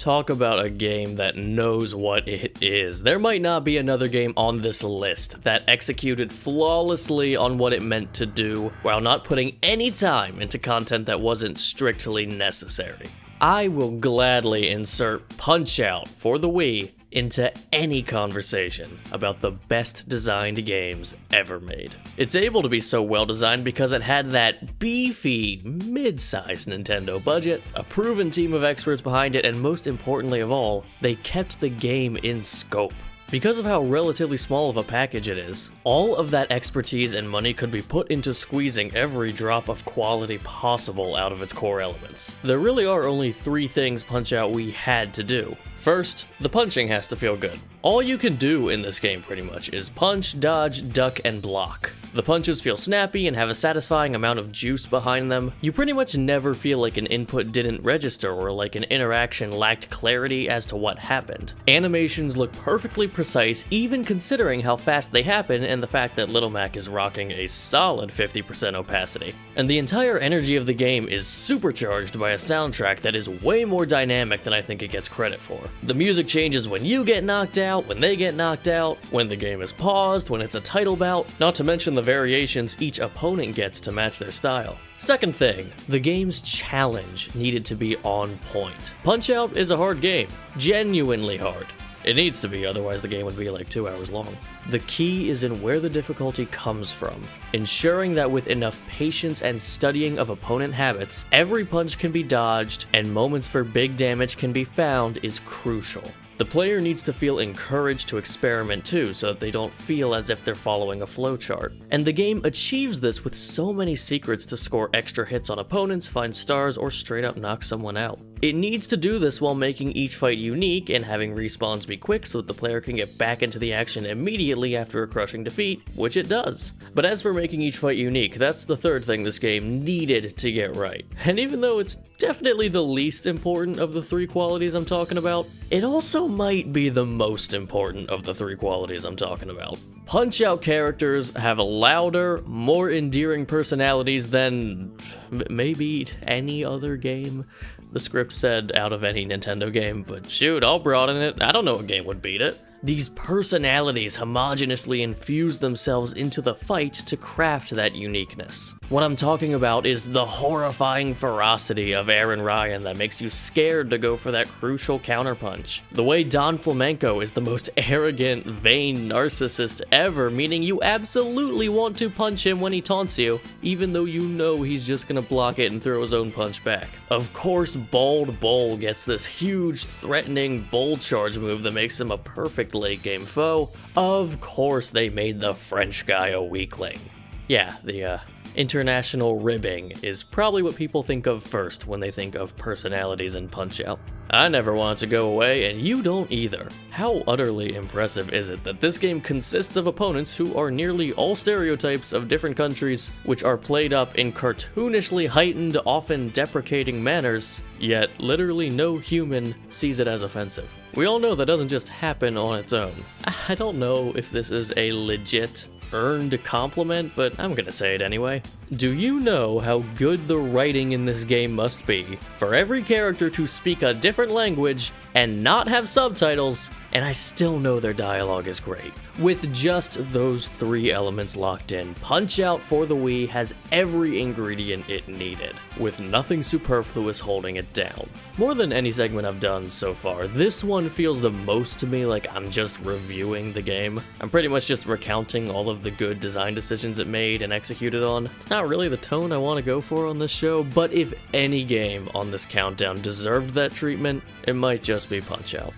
Talk about a game that knows what it is. There might not be another game on this list that executed flawlessly on what it meant to do while not putting any time into content that wasn't strictly necessary. I will gladly insert Punch-Out for the Wii into any conversation about the best designed games ever made. It's able to be so well designed because it had that beefy, mid-sized Nintendo budget, a proven team of experts behind it, and most importantly of all, they kept the game in scope. Because of how relatively small of a package it is, all of that expertise and money could be put into squeezing every drop of quality possible out of its core elements. There really are only 3 things Punch-Out Wii had to do. First, the punching has to feel good. All you can do in this game pretty much is punch, dodge, duck, and block. The punches feel snappy and have a satisfying amount of juice behind them. You pretty much never feel like an input didn't register or like an interaction lacked clarity as to what happened. Animations look perfectly precise even considering how fast they happen and the fact that Little Mac is rocking a solid 50% opacity. And the entire energy of the game is supercharged by a soundtrack that is way more dynamic than I think it gets credit for. The music changes when you get knocked out, when they get knocked out, when the game is paused, when it's a title bout, not to mention the variations each opponent gets to match their style. Second thing, the game's challenge needed to be on point. Punch-Out is a hard game, genuinely hard. It needs to be, otherwise the game would be like 2 hours long. The key is in where the difficulty comes from. Ensuring that with enough patience and studying of opponent habits, every punch can be dodged and moments for big damage can be found is crucial. The player needs to feel encouraged to experiment too, so that they don't feel as if they're following a flowchart. And the game achieves this with so many secrets to score extra hits on opponents, find stars, or straight up knock someone out. It needs to do this while making each fight unique and having respawns be quick so that the player can get back into the action immediately after a crushing defeat, which it does. But as for making each fight unique, that's the third thing this game needed to get right. And even though it's definitely the least important of the 3 qualities I'm talking about, it also might be the most important of the 3 qualities I'm talking about. Punch-Out characters have louder, more endearing personalities than maybe any other game. The script said out of any Nintendo game, but shoot, I'll broaden it. I don't know what game would beat it. These personalities homogeneously infuse themselves into the fight to craft that uniqueness. What I'm talking about is the horrifying ferocity of Aaron Ryan that makes you scared to go for that crucial counterpunch. The way Don Flamenco is the most arrogant, vain narcissist ever, meaning you absolutely want to punch him when he taunts you, even though you know he's just gonna block it and throw his own punch back. Of course, Bald Bull gets this huge, threatening bull charge move that makes him a perfect late game foe. Of course they made the French guy a weakling. Yeah, the international ribbing is probably what people think of first when they think of personalities in Punch-Out. I never want it to go away, and you don't either. How utterly impressive is it that this game consists of opponents who are nearly all stereotypes of different countries, which are played up in cartoonishly heightened, often deprecating manners, yet literally no human sees it as offensive. We all know that doesn't just happen on its own. I don't know if this is a legit earned compliment, but I'm gonna say it anyway. Do you know how good the writing in this game must be for every character to speak a different language and not have subtitles, and I still know their dialogue is great? With just those 3 elements locked in, Punch-Out for the Wii has every ingredient it needed, with nothing superfluous holding it down. More than any segment I've done so far, this one feels the most to me like I'm just reviewing the game. I'm pretty much just recounting all of the good design decisions it made and executed on. It's not really the tone I want to go for on this show, but if any game on this countdown deserved that treatment, it might just be Punch-Out.